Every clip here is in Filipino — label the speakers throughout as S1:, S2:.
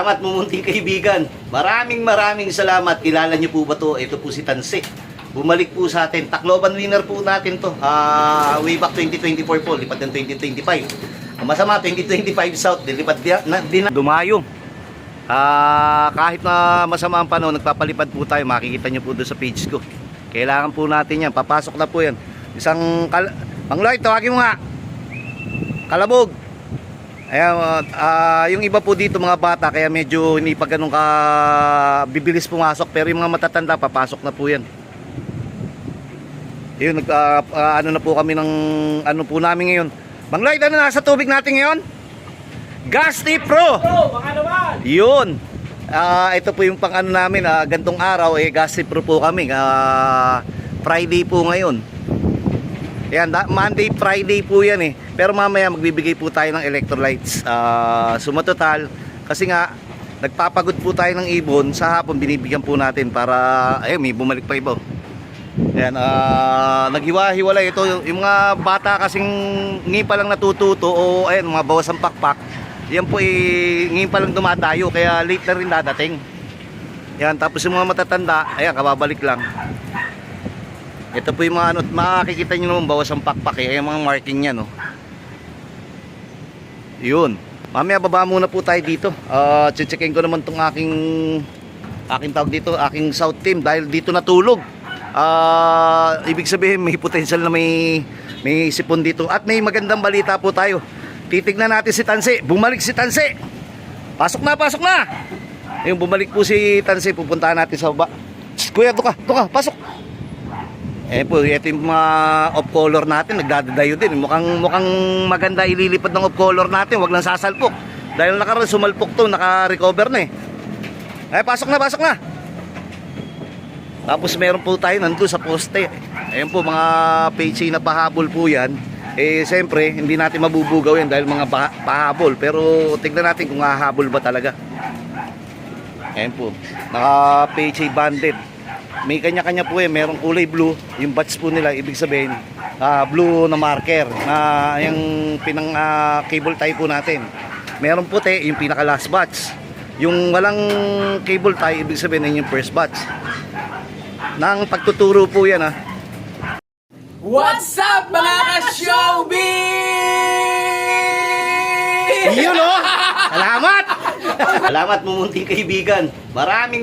S1: Salamat mo munting kaibigan. Maraming salamat. Kilala niyo po ba to? Ito po si Tanse. Bumalik po sa atin. Tacloban winner po natin to. Way back 2024 po. Lipat ng 2025. Ang masama, 2025 South. Dilipat din. Dumayo. Kahit na masama ang panahon, nagpapalipad po tayo. Makikita niyo po doon sa page ko. Kailangan po natin yan. Papasok na po yan. Mang Lloyd, tawagin mo nga. Kalabog. Ayan, yung iba po dito mga bata, kaya medyo hindi pa ganun ka bibilis pumasok, pero yung mga matatanda papasok na po yan. Yun, ano na po kami ng ano po namin ngayon. Mang Lloyd, ano nasa tubig natin ngayon? Gasti Pro!
S2: Mga naman!
S1: Yun. Ito po yung pang ano namin, gantong araw, Gasti Pro po kami. Friday po ngayon. Yan, Monday, Friday po yan Pero mamaya magbibigay po tayo ng electrolytes. Sumatotal, kasi nga nagpapagod po tayo ng ibon. Sa hapon binibigyan po natin para may bumalik pa iba. Yan, naghiwa-hiwalay ito yung mga bata kasing ngayon pa lang natututo o ayan, mga bawas ang pakpak. Yan po ngayon pa lang dumadayo, kaya late na rin dadating. Yan, tapos yung mga matatanda, ayan, kababalik lang. Ito po yung mga ano, makikita nyo naman bawas ang pakpak yung mga marking niya Yun. Mamaya baba muna po tayo dito. Checkin ko naman tong aking tawag dito, aking south team dahil dito natulog. Ibig sabihin may potential na may sipon dito. At may magandang balita po tayo. Titignan natin si Tanse. Bumalik si Tanse. Pasok na, pasok na. Yung bumalik po si Tanse, pupuntahan natin sa baba. Kuya, ito ka, pasok. Po, ito yung mga off color natin, nagdadadayo din. Mukhang maganda ililipad ng off color natin, wag lang sasalpok. Dahil nakaraan sumalpok to, naka-recover na pasok na, pasok na. Tapos meron po tayo nandun sa poste. Ayan po, mga PHA na pahabol po yan. Siyempre, hindi natin mabubugaw yan dahil mga pahabol. Pero tignan natin kung hahabol ba talaga. Ayan po, naka PHA banded. May kanya-kanya po merong kulay blue, yung batch po nila, ibig sabihin blue na marker na yung pinang cable tie po natin. Meron puti, yung pinaka last batch. Yung walang cable tie, ibig sabihin yung first batch. Nang pagtuturo po yan
S2: What's up mga ka-showbiz?
S1: Yun Salamat! Salamat mo munting kaibigan. Maraming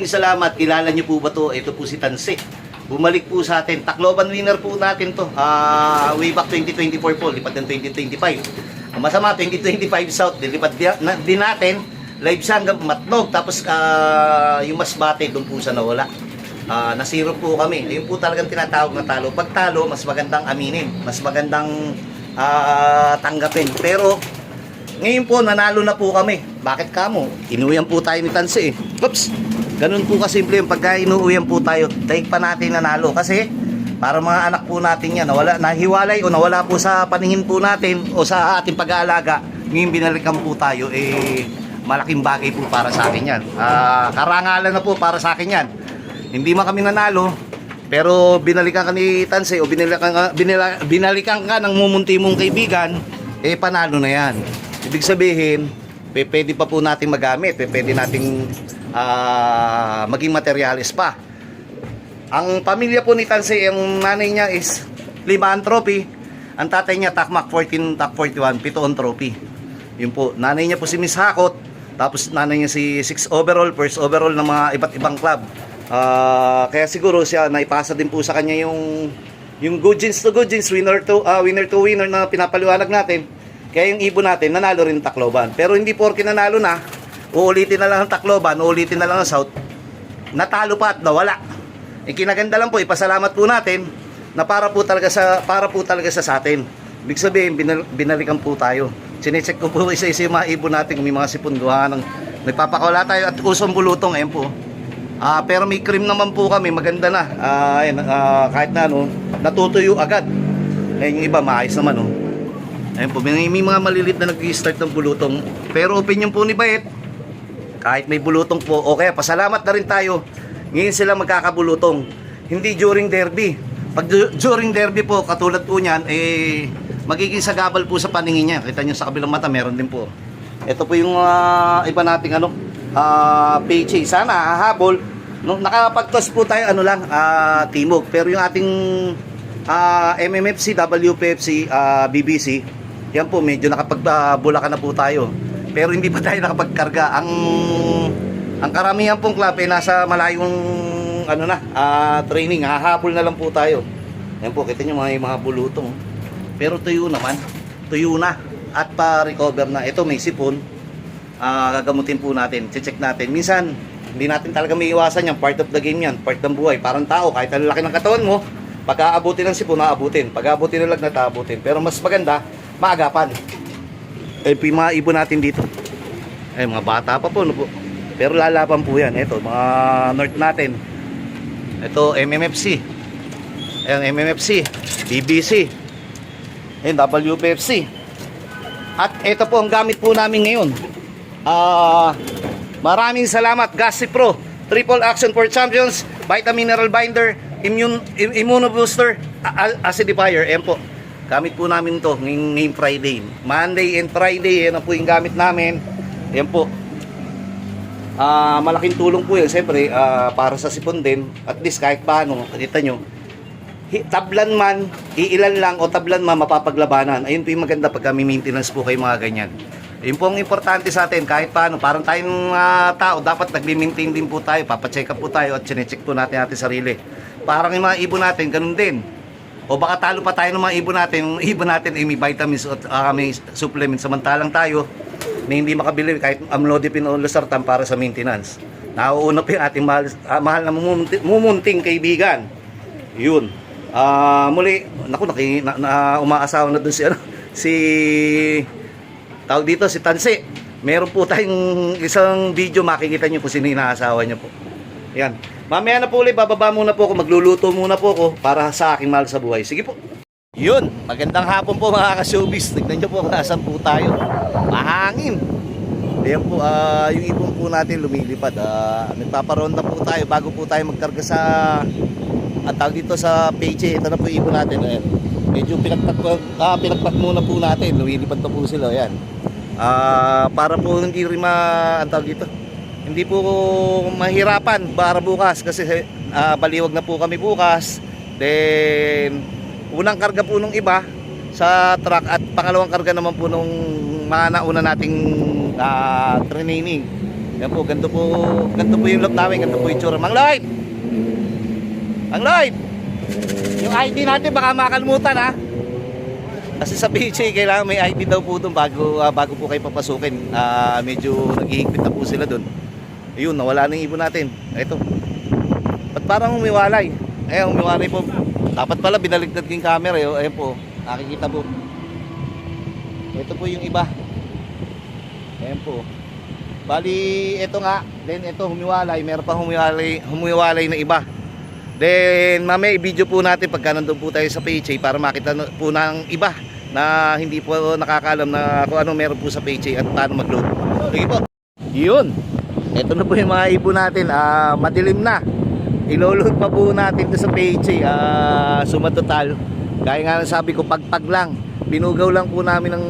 S1: salamat. Kilala niyo po ba to? Ito po si Tanse. Bumalik po sa atin. Tacloban winner po natin to. Way back 2024 po. Lipat ng 2025. Ang masama, 2025 South. Dilipat din natin. Live siya hanggang Matnog. Tapos yung Masbate doon po sa nawala. Nasiro po kami. Ayun po talagang tinatawag na talo. Pag talo, mas magandang aminin. Mas magandang tanggapin. Pero ngayon po, nanalo na po kami. Bakit kamo? Inuyan po tayo ni Tanse Oops! Ganun po kasimple yung pagka inuuyan po tayo. Daig pa natin nanalo. Kasi, para mga anak po natin yan, nahiwalay o nawala po sa paningin po natin o sa ating pag-aalaga, ngayon binalikan po tayo, malaking bagay po para sa akin yan. Karangalan na po para sa akin yan. Hindi man kami nanalo, pero binalikan ka ni Tanse o binalikan ka ng mumunti mong kaibigan, panalo na yan. Ibig sabihin, pwede pa po natin magamit, pwede nating maging materialis pa. Ang pamilya po ni Tanse, ang nanay niya is 5 trophy, ang tatay niya Takmak 14, Tak 41, 7 trophy. Yun po, nanay niya po si Miss Hakot, tapos nanay niya si 6 overall, first overall ng mga iba't ibang club. Kaya siguro siya naipasa din po sa kanya yung good genes to good genes, winner to winner na pinapaliwanag natin. Kaya yung ibon natin, nanalo rin Tacloban. Pero hindi porke nanalo na, uulitin na lang ang Tacloban, uulitin na lang ang South, natalo pa at nawala. Kinaganda lang po, ipasalamat po natin na para po talaga sa atin. Ibig sabihin, binalikan po tayo. Sinecheck ko po isa-isa yung mga ibon natin kung may mga sipon gawa ng nagpapakawala tayo at usong bulutong. Ayan po. Pero may cream naman po kami, maganda na. Kahit na natutuyo agad. Yung iba, maayos naman Ayun po, may mga malilit na nag-start ng bulutong. Pero opinion po ni Bayet, kahit may bulutong po, okay, pasalamat na rin tayo. Ngayon sila magkakabulutong. Hindi during derby. Pag during derby po, katulad po niyan, magiging sagabal po sa paningin niya. Kita niyo sa kabilang mata, meron din po. Ito po yung iba nating PHA. Sana hahabol. No, nakapag-toss po tayo timog. Pero yung ating MMFC, WPFC, BBC, yan po medyo nakapagbulakan na po tayo. Pero hindi pa tayo nakapagkarga. Ang karamihan pong club ay nasa malayong training. Hahabol na lang po tayo. Yan po, kita nyo mga bulutong. Pero tuyo naman. Tuyo na. At pa-recover na. Ito may sipon. Gagamutin po natin. Check natin. Minsan, hindi natin talaga may iwasan yan. Part of the game yan. Part ng buhay. Parang tao. Kahit ang laki ng katawan mo, pag-aabutin ng sipon, naabutin. Pag-aabutin ng lagnat, naabutin. Pero mas maganda, maagapan. Yung mga ibon natin dito. Mga bata pa po. No po. Pero lalaban po yan. Ito, mga north natin. Ito, MMFC. Ayan, MMFC. BBC. Ayan, WPFC. At ito po ang gamit po namin ngayon. Maraming salamat, Gassi Pro. Triple Action for Champions. Vitamin Mineral Binder. Immunobooster. Acidifier. Ayan po. Gamit po namin to ngayong Friday. Monday and Friday. Ayan po yung gamit namin. Ayan po. Malaking tulong po yun. Siyempre, para sa sipon din. At least kahit paano, kita nyo, tablan man, iilan lang o tablan man mapapaglabanan. Ayun po yung maganda pag kami maintenance po kayo mga ganyan. Yun po ang importante sa atin kahit paano. Parang tayong tao, dapat nagbi-maintain din po tayo. Papacheck up po tayo at chinecheck po natin ating sarili. Parang yung mga ibon natin, ganun din. O baka talo pa tayo ng mga ibon natin. Yung ibon natin ay may vitamins at may supplements. Samantalang tayo, na hindi makabili kahit amlodipine o losartan para sa maintenance. Nauuna po yung ating mahal na mumunting kaibigan. Yun. Muli, umaasawa na dun si tawag dito, si Tansi. Meron po tayong isang video, makikita nyo kung sino yung inaasawa niya po. Yan. Mamaya na po ulit, bababa muna po ako, magluluto muna po ako para sa aking mahal sa buhay. Sige po. Yun, magandang hapon po mga ka-showbiz. Tignan nyo po kung nasan po tayo. Mahangin. Ayan po, yung ibon po natin lumilipad. Nagpaparonda po tayo bago po tayo magkarga sa tawag dito sa PHA. Ito na po yung ibon natin. Ayan. Medyo pinagpat muna po natin. Lumilipad na po sila. Ayan. Para po hindi rin tawag dito, hindi po mahirapan para bukas kasi baliwag na po kami bukas. Then unang karga po nung iba sa truck at pangalawang karga naman po nung mga nauna nating training. Yan po, ganito po yung loob namin, ganito po yung tsura. Mang Lloyd! Mang Lloyd! Yung ID natin baka makalimutan ha. Kasi sa PHA kailangan may ID daw po doon bago po kayo papasukin. Medyo naghihigpit na po sila doon. Ayun, nawala na yung ibon natin. Ito. Ba't parang umiwalay? Umiwalay po. Dapat pala binaligtad yung camera. Ayun po, nakikita po. Ito po yung iba. Ayun po. Bali, ito nga. Then ito humiwalay. Meron pang humiwalay na iba. Then mamaya i-video po natin pagka nandun po tayo sa PHA para makita po ng iba na hindi po nakakaalam na kung ano meron po sa PHA at paano mag-load. Sige po. Yun. Ito na po yung mga ibon natin. Madilim na. Iloload pa po natin ito sa PHA. Sumatotal. Gaya nga sabi ko, pagpag lang. Binugaw lang po namin ng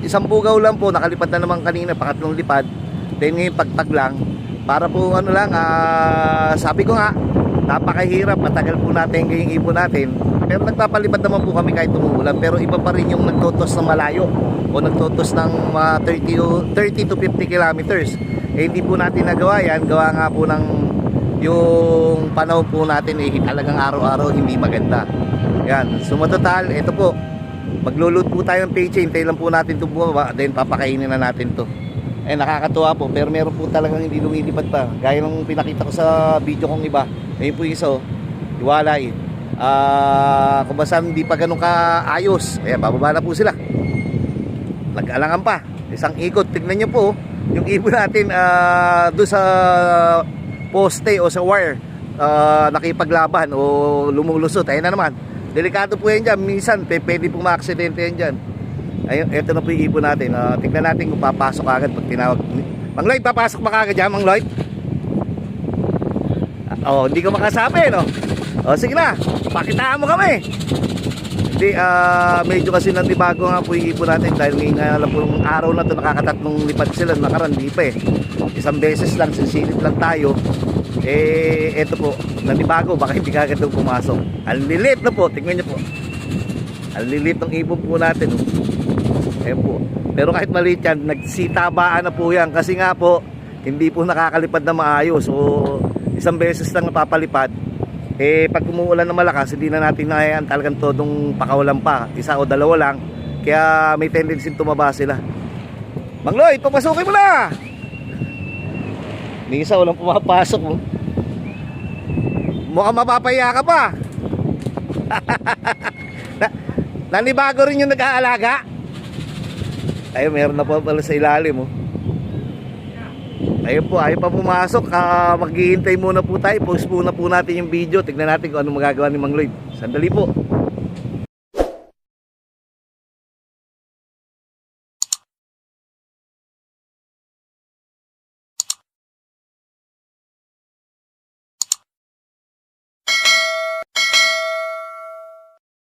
S1: isang bugaw lang po. Nakalipad na naman kanina, pangatlong lipad. Then ngayon pagpag lang. Para po sabi ko nga, napakahirap, matagal po natin ngayong ibon natin. Pero nagpapalipad naman po kami kahit umuulan. Pero iba pa rin yung nagtotos ng malayo o nagtotos ng 30 to 50 kilometers. Hindi po natin nagawa yan. Gawa nga po ng yung panahon po natin talagang araw-araw hindi maganda. Yan, sumatotal, ito po. Maglulud po tayo ng PHA, hintay lang po natin ito bumaba, then papakainin na natin to. Nakakatuwa po, pero meron po talagang hindi lumilipad pa. Gaya ng pinakita ko sa video kong iba. Ngayon po yung isa, iwalay. Kung basta hindi pa ganun kaayos, bababa na po sila. Nag-alangan pa, isang ikot. Tignan nyo po, yung ibon natin doon sa poste o sa wire, nakipaglaban o lumulusot. Ayun na naman, delikado po yan dyan. Minsan pwede pong ma-aksidente yan dyan. Ayun, eto na po yung ibon natin. Tignan natin kung papasok agad pag tinawag. Mang Lloyd, papasok ba kagad dyan, Mang Lloyd? Hindi ko makasabi, no? Sige na, pakitaan mo kami. Hindi, medyo kasi nandibago nga po yung ibon natin dahil ngayon nga lang po yung araw na to nakakatatlong lipad sila, nakaraan di pa eh. Isang beses lang, sisilip lang tayo. Eto po, nandibago, baka hindi kagad daw pumasok. Ang lilit na po, tingnan nyo po. Ang lilit ng ibon po natin. Ayan po. Pero kahit maliit yan, nagsitabaan na po yan kasi nga po, hindi po nakakalipad na maayos. So, isang beses lang napapalipad. Pag umuulan na malakas, hindi na natin nahayaan talagang todong pakawalan pa. Isa o dalawa lang. Kaya may tendency tumaba sila. Mang Lloyd, papasukin mo na! May isa walang pumapasok mo. Mukhang mapapaya ka pa. Nanibago rin yung nag-aalaga. Ayun, meron na po pala sa ilalim. Ayun po, ayaw pa pumasok. Maghihintay muna po tayo. Post muna po natin yung video. Tignan natin kung ano magagawa ni Mang Lloyd. Sandali po.